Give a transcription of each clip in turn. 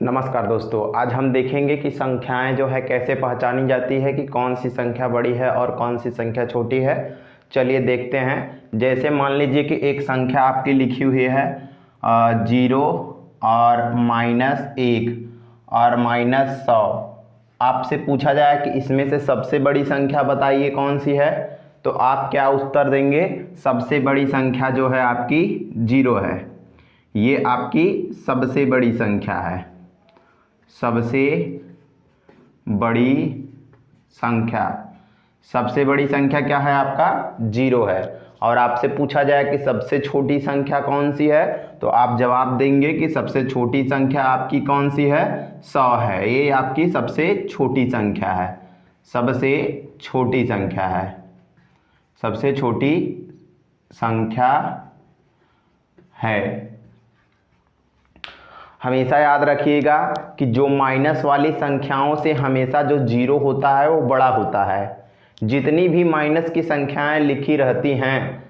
नमस्कार दोस्तों, आज हम देखेंगे कि संख्याएं जो है कैसे पहचानी जाती है कि कौन सी संख्या बड़ी है और कौन सी संख्या छोटी है। चलिए देखते हैं। जैसे मान लीजिए कि एक संख्या आपकी लिखी हुई है 0 और -1 और -100। आपसे पूछा जाए कि इसमें से सबसे बड़ी संख्या बताइए कौन सी है, तो आप क्या उत्तर देंगे? सबसे बड़ी संख्या जो है आपकी 0 है। ये आपकी सबसे बड़ी संख्या है। सबसे बड़ी संख्या, सबसे बड़ी संख्या क्या है? आपका 0 है। और आपसे पूछा जाए कि सबसे छोटी संख्या कौन सी है, तो आप जवाब देंगे कि सबसे छोटी संख्या आपकी कौन सी है? 100 है। ये आपकी सबसे छोटी संख्या है। सबसे छोटी संख्या है। सबसे छोटी संख्या है। हमेशा याद रखिएगा कि जो माइनस वाली संख्याओं से हमेशा जो 0 होता है वो बड़ा होता है। जितनी भी माइनस की संख्याएं लिखी रहती हैं,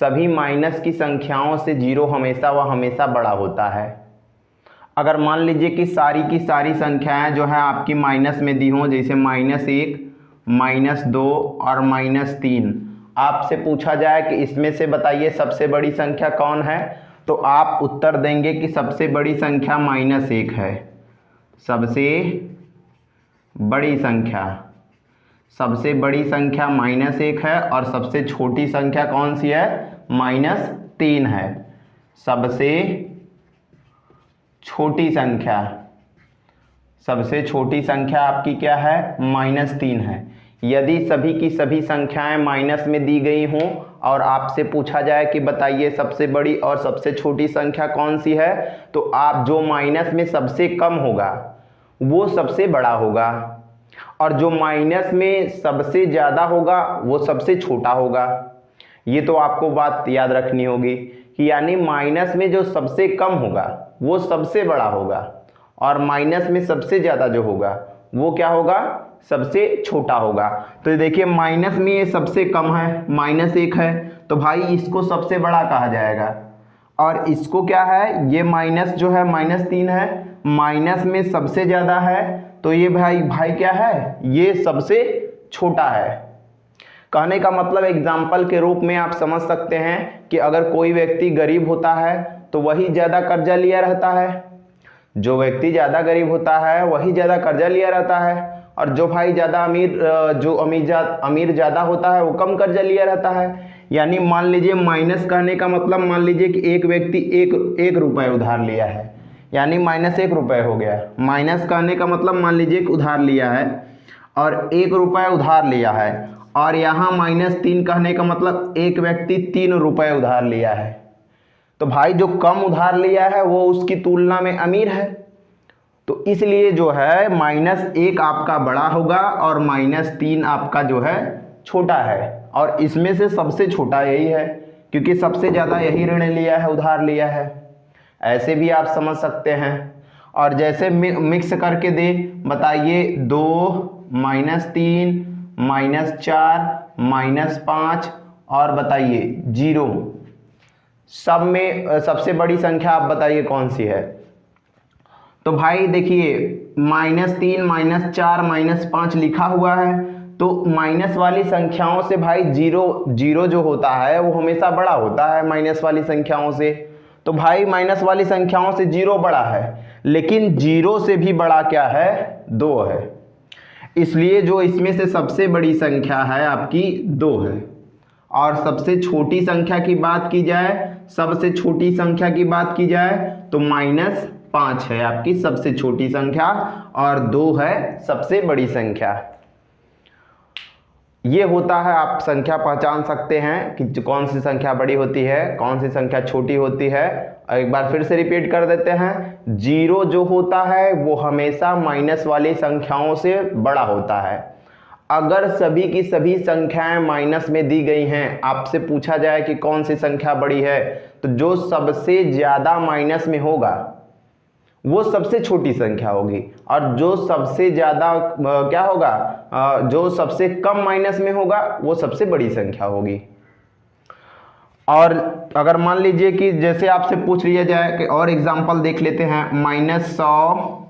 सभी माइनस की संख्याओं से 0 हमेशा बड़ा होता है। अगर मान लीजिए कि सारी की सारी संख्याएं जो है आपकी माइनस में दी हों, जैसे -1, -2 और -3, आपसे पूछा जाए कि इसमें से बताइए सबसे बड़ी संख्या कौन है, तो आप उत्तर देंगे कि सबसे बड़ी संख्या -1 है। सबसे बड़ी संख्या, सबसे बड़ी संख्या -1 है। और सबसे छोटी संख्या कौन सी है? -3 है। सबसे छोटी संख्या, सबसे छोटी संख्या आपकी क्या है? -3 है। यदि सभी की सभी संख्याएं माइनस में दी गई हों और आपसे पूछा जाए कि बताइए सबसे बड़ी और सबसे छोटी संख्या कौन सी है, तो आप जो माइनस में सबसे कम होगा वो सबसे बड़ा होगा, और जो माइनस में सबसे ज़्यादा होगा वो सबसे छोटा होगा। ये तो आपको बात याद रखनी होगी कि यानी माइनस में जो सबसे कम होगा वो सबसे बड़ा होगा, और माइनस में सबसे ज़्यादा जो होगा वो क्या होगा? सबसे छोटा होगा। तो ये देखिए, माइनस में ये सबसे कम है, -1 है, तो भाई इसको सबसे बड़ा कहा जाएगा। और इसको क्या है? ये माइनस जो है -3 है, माइनस में सबसे ज़्यादा है, तो ये भाई क्या है? ये सबसे छोटा है। कहने का मतलब एग्जाम्पल के रूप में आप समझ सकते हैं कि अगर कोई व्यक्ति गरीब होता है तो वही ज़्यादा कर्जा लिया रहता है। जो व्यक्ति ज़्यादा गरीब होता है वही ज़्यादा कर्जा लिया रहता है, और जो भाई ज़्यादा अमीर ज़्यादा होता है वो कम कर्जा लिया रहता है। यानी मान लीजिए, माइनस कहने का मतलब मान लीजिए कि एक व्यक्ति एक रुपये उधार लिया है, यानी -1 रुपये हो गया। माइनस कहने का मतलब मान लीजिए कि उधार लिया है और 1 रुपये उधार लिया है, और यहाँ -3 कहने का मतलब एक व्यक्ति 3 रुपये उधार लिया है। तो भाई जो कम उधार लिया है वो उसकी तुलना में अमीर है, तो इसलिए जो है -1 आपका बड़ा होगा और -3 आपका जो है छोटा है। और इसमें से सबसे छोटा यही है, क्योंकि सबसे ज़्यादा यही ऋण लिया है, उधार लिया है। ऐसे भी आप समझ सकते हैं। और जैसे मिक्स करके दे, बताइए 2, -3, -4, -5 और बताइए 0, सब में सबसे बड़ी संख्या आप बताइए कौन सी है? तो भाई देखिए, -3, -4, -5 लिखा हुआ है, तो माइनस वाली संख्याओं से भाई 0 जो होता है वो हमेशा बड़ा होता है माइनस वाली संख्याओं से। तो भाई माइनस वाली संख्याओं से 0 बड़ा है, लेकिन 0 से भी बड़ा क्या है? 2 है। इसलिए जो इसमें से सबसे बड़ी संख्या है आपकी 2 है। और सबसे छोटी संख्या की बात की जाए, सबसे छोटी संख्या की बात की जाए तो -5 है आपकी सबसे छोटी संख्या, और 2 है सबसे बड़ी संख्या। ये होता है, आप संख्या पहचान सकते हैं कि कौन सी संख्या बड़ी होती है, कौन सी संख्या छोटी होती है। एक बार फिर से रिपीट कर देते हैं। 0 जो होता है वो हमेशा माइनस वाली संख्याओं से बड़ा होता है। अगर सभी की सभी संख्याएं माइनस में दी गई हैं, आपसे पूछा जाए कि कौन सी संख्या बड़ी है, तो जो सबसे ज़्यादा माइनस में होगा वो सबसे छोटी संख्या होगी, और जो सबसे ज़्यादा क्या होगा? जो सबसे कम माइनस में होगा वो सबसे बड़ी संख्या होगी। और अगर मान लीजिए कि जैसे आपसे पूछ लिया जाए कि और एग्जाम्पल देख लेते हैं, -100,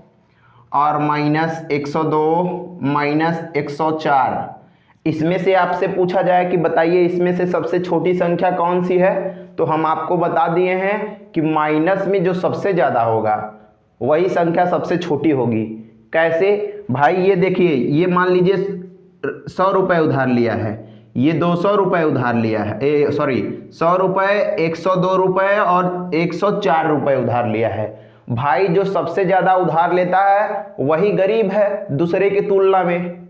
और माइनस 102 माइनस 104। इसमें से आपसे पूछा जाए कि बताइए इसमें से सबसे छोटी संख्या कौन सी है, तो हम आपको बता दिए हैं कि माइनस में जो सबसे ज़्यादा होगा वही संख्या सबसे छोटी होगी। कैसे भाई, ये देखिए, ये मान लीजिए 100 रुपये उधार लिया है, ये 200 रुपये उधार लिया है, 100 रुपये, 102 रुपये और 104 रुपये उधार लिया है। भाई जो सबसे ज़्यादा उधार लेता है वही गरीब है दूसरे की तुलना में।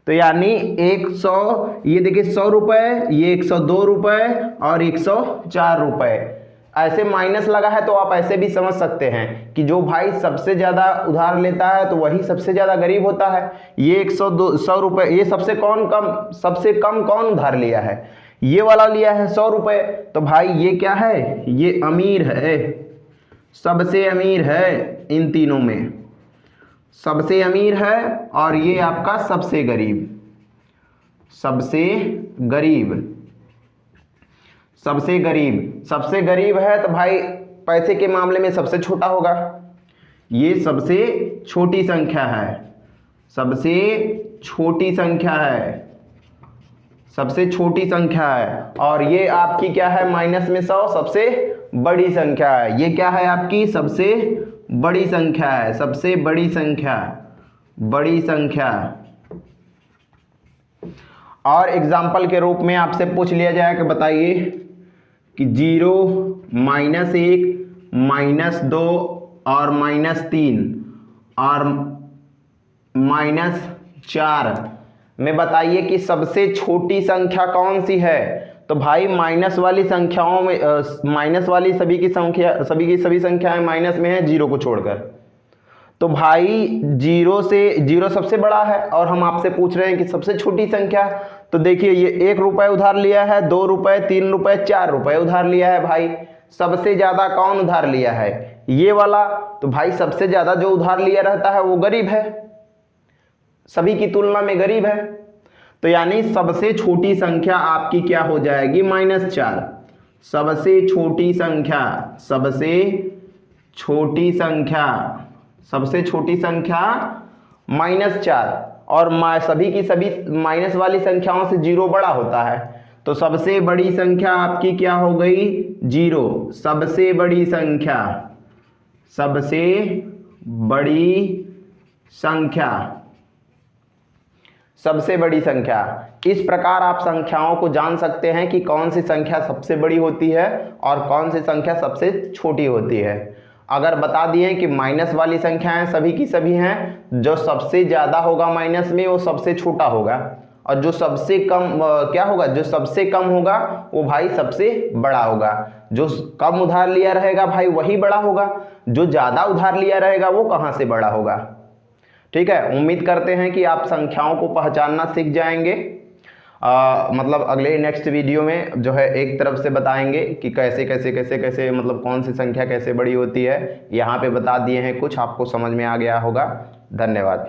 तो यानी 100, ये देखिए 100 रुपये, ये 102 रुपये और 104 रुपये, ऐसे माइनस लगा है तो आप ऐसे भी समझ सकते हैं कि जो भाई सबसे ज़्यादा उधार लेता है तो वही सबसे ज़्यादा गरीब होता है। ये 100 रुपये, ये सबसे कम कौन उधार लिया है, ये वाला लिया है 100 रुपये, तो भाई ये क्या है, ये अमीर है, सबसे अमीर है इन तीनों में, सबसे अमीर है, और ये आपका सबसे गरीब, सबसे गरीब है। तो भाई पैसे के मामले में सबसे छोटा होगा, ये सबसे छोटी संख्या है, सबसे छोटी संख्या है। और ये आपकी क्या है, माइनस में 100 सबसे बड़ी संख्या है। ये क्या है आपकी, सबसे बड़ी संख्या है, सबसे बड़ी संख्या। और एग्जाम्पल के रूप में आपसे पूछ लिया जाए कि बताइए कि 0, -1, -2 और -3 और -4 में बताइए कि सबसे छोटी संख्या कौन सी है। तो भाई माइनस वाली संख्याओं में माइनस वाली सभी की संख्याएं माइनस में है, 0 को छोड़कर। तो भाई 0 सबसे बड़ा है और हम आपसे पूछ रहे हैं कि सबसे छोटी संख्या। तो देखिए ये 1 रुपये उधार लिया है, 2 रुपये, 3 रुपये, 4 रुपये उधार लिया है। भाई सबसे ज़्यादा कौन उधार लिया है, ये वाला। तो भाई सबसे ज़्यादा जो उधार लिया रहता है वो गरीब है, सभी की तुलना में गरीब है। तो यानी सबसे छोटी संख्या आपकी क्या हो जाएगी, -4। सबसे छोटी संख्या -4, और सभी की सभी माइनस वाली संख्याओं से 0 बड़ा होता है। तो सबसे बड़ी संख्या आपकी क्या हो गई, 0। सबसे बड़ी संख्या। इस प्रकार आप संख्याओं को जान सकते हैं कि कौन सी संख्या सबसे बड़ी होती है और कौन सी संख्या सबसे छोटी होती है। अगर बता दिए कि माइनस वाली संख्याएं सभी की सभी हैं, जो सबसे ज़्यादा होगा माइनस में वो सबसे छोटा होगा, और जो सबसे कम क्या होगा, जो सबसे कम होगा वो भाई सबसे बड़ा होगा। जो कम उधार लिया रहेगा भाई वही बड़ा होगा, जो ज़्यादा उधार लिया रहेगा वो कहाँ से बड़ा होगा। ठीक है, उम्मीद करते हैं कि आप संख्याओं को पहचानना सीख जाएंगे। मतलब अगले नेक्स्ट वीडियो में जो है एक तरफ से बताएंगे कि कैसे मतलब कौन सी संख्या कैसे बड़ी होती है। यहाँ पे बता दिए हैं कुछ, आपको समझ में आ गया होगा। धन्यवाद।